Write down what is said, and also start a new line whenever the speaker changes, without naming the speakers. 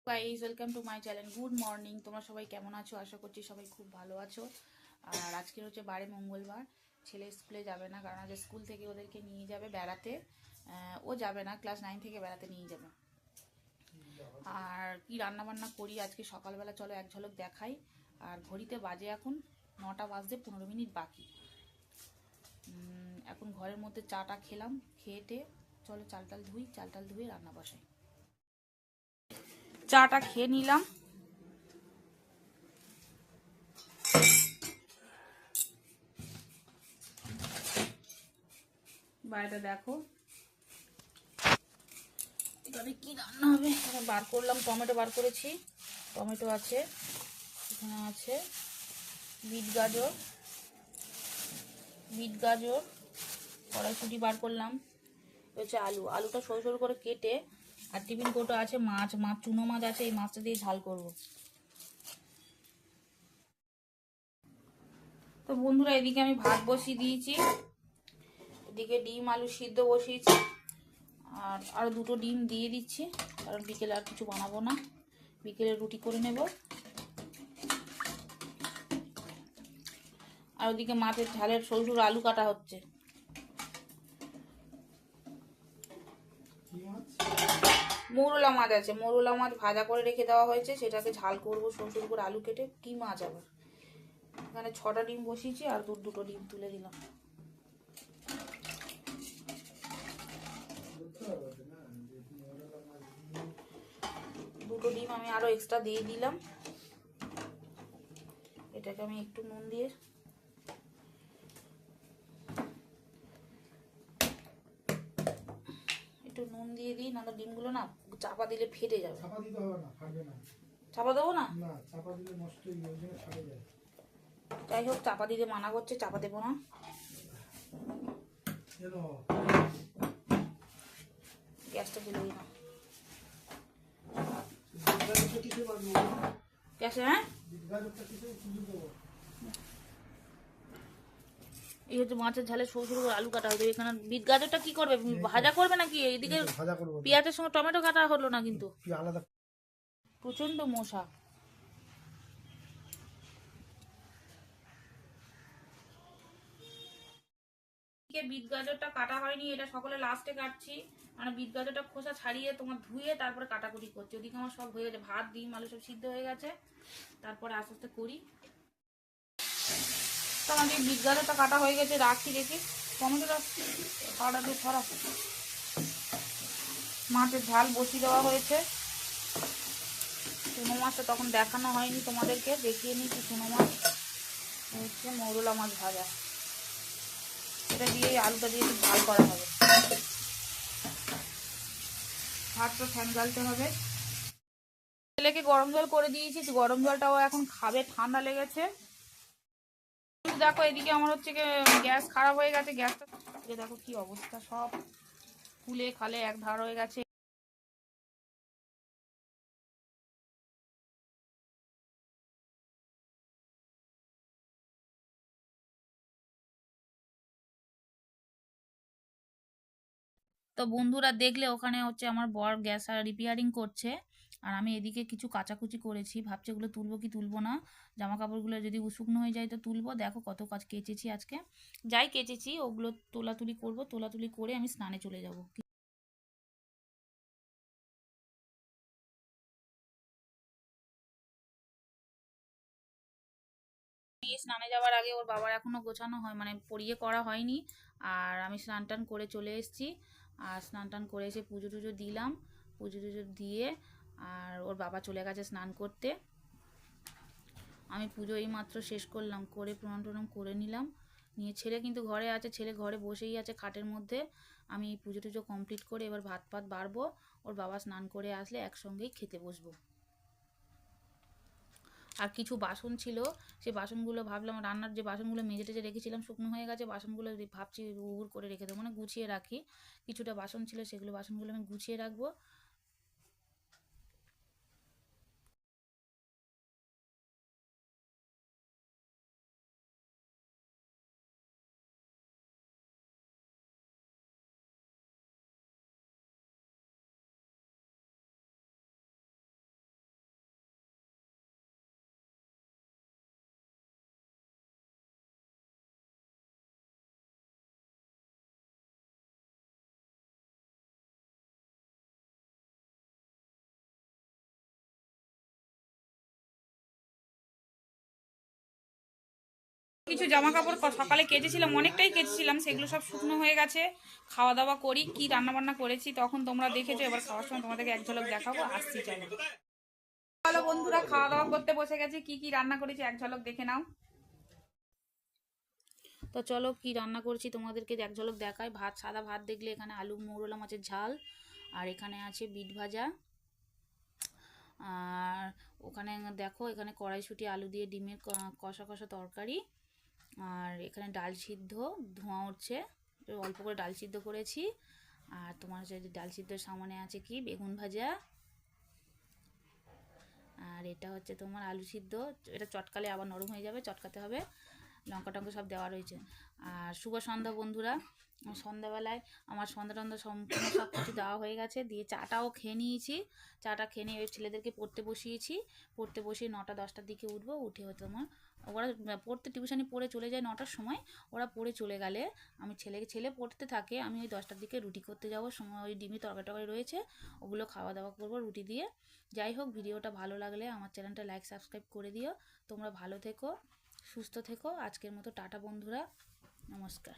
Guys, welcome to my channel. Good morning. তোমরা সবাই কেমন আছো? আশা করছি সবাই খুব ভালো আছো। আর আজকের হচ্ছে মঙ্গলবার। ছেলে স্কুলে যাবে না, কারণ আজ স্কুল থেকে ওদেরকে নিয়ে যাবে বেড়াতে। ও যাবে না, ক্লাস 9 থেকে বেড়াতে নিয়ে যাবে। আর কি রান্না বান্না করি আজকে সকালবেলা চলো এক ঝলক দেখাই। আর ঘড়িতে বাজে এখন 9টা বাজতে 15 মিনিট বাকি। এখন ঘরের মধ্যে চাটা খেলাম, খেয়ে চলো চালটাল ধুয়ে রান্না বসাই। চাটা খেয়ে নিলাম। বাইরেটা দেখো, এখানে কি রান্না হবে। এখানে বার করলাম, টমেটো বার করেছি, টমেটো আছে, এখানে আছে বিট গাজর কড়াইশুঁটি বার করলাম, হচ্ছে আলুটা সরু সরু করে কেটে, আর টিফিন কৌটো আছে মাছ চুনো মাছ আছে, এই মাছটা দিয়ে ঝাল করব। তো বন্ধুরা, এদিকে আমি ভাত বসিয়ে দিয়েছি, এদিকে ডিম আলু সিদ্ধ বসিয়েছি, আর আরও 2টো ডিম দিয়ে দিচ্ছি, কারণ বিকেলে আর কিছু বানাবো না, বিকেলে রুটি করে নেব। আর ওদিকে মাছের ঝালের সরু সরু আলু কাটা হচ্ছে। মৌরলা মাছ আছে, মৌরলা মাছ ভাজা করে রেখে দেওয়া হয়েছে, সেটাকে ঝাল করবো সরু সরু করে আলু কেটে। কি মাছ আবার, এখানে 6টা ডিম বসিয়েছি, আর 2টো ডিম তুলে দিলাম। দুটো ডিম আমি আরো এক্সট্রা দিয়ে দিলাম। এটাকে আমি একটু নুন দিয়ে দিই, নাহলে ডিমগুলো না চাপা দিলে ফেটে যাবে।
চাপা দিতে হবে না, ফাটবে না।
চাপা দেবো না?
না, চাপা দিলে নষ্ট হয়ে যাবে, ফাটে যায়।
যাই হোক, চাপা দিতে মানা করছে, চাপা দেবো না। গ্যাসটা দিলে না গ্যাসে। হ্যাঁ, এই হচ্ছে মাছের ঝালে সরু সরু আলু কাটা হয়েছে। এখানে বিট গাজরটা কি করবে, ভাজা করবে নাকি? এইদিকে পেঁয়াজের সঙ্গে টমেটো কাটা হলো না কিন্তু।
আলাদা
প্রচন্ড মশা। বিট গাজরটা কাটা হয়নি, এটা সকলে লাস্টে কাটছি, মানে বিট গাজরটা খোসা ছাড়িয়ে তোমার ধুয়ে তারপরে কাটাকুটি করছি। ওদিকে আমার সব হয়ে গেছে, ভাত ডিম আলু সব সিদ্ধ হয়ে গেছে, তারপরে আস্তে আস্তে করি। তো আমাদের বিট গাজরটা কাটা হয়ে গেছে, রাখছি। দেখি টমেটোটা ছড়া মাছের ঝাল বসিয়ে দেওয়া হয়েছে। চুনো মাছটা তখন দেখানো হয়নি তোমাদেরকে, দেখিয়ে নিচ্ছি। চুনো মাছ হচ্ছে মৌরলা মাছ ভাজা, এটা দিয়ে আলুটা দিয়ে একটু ঝাল করা হবে। ভাতটা ফ্যান গালতে হবে। ছেলেকে গরম জল করে দিয়েছি, গরম জলটাও এখন খাবে, ঠান্ডা লেগেছে। দেখো এদিকে আমার হচ্ছে গ্যাস খারাপ হয়ে গেছে, গ্যাসটা দেখো কি অবস্থা, সব ফুলে খালে এক ধার হয়ে গেছে। তো বন্ধুরা দেখলে, ওখানে হচ্ছে আমার বর গ্যাস রিপেয়ারিং করছে, আর আমি এদিকে কিছু কাচাকুচি করেছি, ভাবছি এগুলো তুলবো কি তুলবো না। জামা কাপড়গুলো যদি শুকনো হয়ে যায় তো তুলবো। দেখো কত কাজ কেচেছি আজকে, যাই কেচেছি ওগুলো তোলাতুলি করবো, তোলাতুলি করে আমি স্নানে চলে যাব। স্নানে যাওয়ার আগে ওর বাবার এখনো গোছানো হয়, মানে পরিয়ে করা হয়নি, আর আমি স্নান টান করে চলে এসেছি। আর স্নান টান করে এসে পুজো টুজো দিলাম, পুজো টুজো দিয়ে আর ওর বাবা চলে গেছে স্নান করতে। আমি পুজো এই মাত্র শেষ করলাম, করে প্রণাম টনাম করে নিলাম, নিয়ে ছেলে কিন্তু ঘরে আছে, ছেলে ঘরে বসেই আছে খাটের মধ্যে। আমি পুজো টুজো কমপ্লিট করে এবার ভাত ফাত বাড়বো, ওর বাবা স্নান করে আসলে একসঙ্গেই খেতে বসবো। আর কিছু বাসন ছিল, সেই বাসনগুলো ভাবলাম, রান্নার যে বাসনগুলো মেজে টেজে রেখেছিলাম শুকনো হয়ে গেছে, বাসনগুলো ভাবছি উবুর করে রেখে দেবো, মানে গুছিয়ে রাখি। কিছুটা বাসন ছিল, সেগুলো বাসনগুলো আমি গুছিয়ে রাখবো। কিছু জামা কাপড় সকালে কেচেছিলাম, অনেকটাই কেচেছিলাম, সেগুলো সব শুকনো হয়ে গেছে। খাওয়া দাওয়া করি, কি রান্না বান্না করেছি তখন তোমরা দেখেছো, এবার খাওয়ার সময় তোমাদেরকে এক ঝলক দেখাবো। আসছি চলো। চলো বন্ধুরা, খাওয়া দাওয়া করতে বসে গেছি। কি কি রান্না করেছি এক ঝলক দেখে নাও। তো চলো কি রান্না করছি তোমাদেরকে এক ঝলক দেখাই। ভাত, সাদা ভাত দেখলে, এখানে আলু মৌরলা মাছের ঝাল, আর এখানে আছে বিট ভাজা, আর ওখানে দেখো এখানে কড়াইশুঁটি আলু দিয়ে ডিমের কষা কষা তরকারি, আর এখানে ডাল সিদ্ধ, ধোঁয়া উঠছে, অল্প করে ডাল সিদ্ধ করেছি। আর তোমার হচ্ছে ডাল সিদ্ধর সামনে আছে কি বেগুন ভাজা, আর এটা হচ্ছে তোমার আলু সিদ্ধ। এটা চটকালে আবার নরম হয়ে যাবে, চটকাতে হবে। লঙ্কা টঙ্কা সব দেওয়া রয়েছে। আর শুভ সন্ধ্যা বন্ধুরা, সন্ধ্যাবেলায় আমার সন্ধ্যা টন্ধা সম্পূর্ণ সব কিছু দেওয়া হয়ে গেছে, দিয়ে চাটাও খেয়ে নিয়েছি। চাটা খেয়ে নিয়ে ওই ছেলেদেরকে পড়তে বসিয়েছি। পড়তে বসিয়ে 9টা 10টার দিকে উঠবো। উঠে হয়তো আমার ওরা পড়তে টিউশনি পড়ে চলে যায় 9টার সময়। ওরা পড়ে চলে গেলে আমি ছেলে পড়তে থাকে, আমি ওই 10টার দিকে রুটি করতে যাবো। সময় ওই ডিমি তরকারি টরকারি রয়েছে, ওগুলো খাওয়া দাওয়া করবো রুটি দিয়ে। যাই হোক, ভিডিওটা ভালো লাগলে আমার চ্যানেলটা লাইক সাবস্ক্রাইব করে দিও। তোমরা ভালো থেকো, সুস্থ থেকো। আজকের মতো টাটা বন্ধুরা, নমস্কার।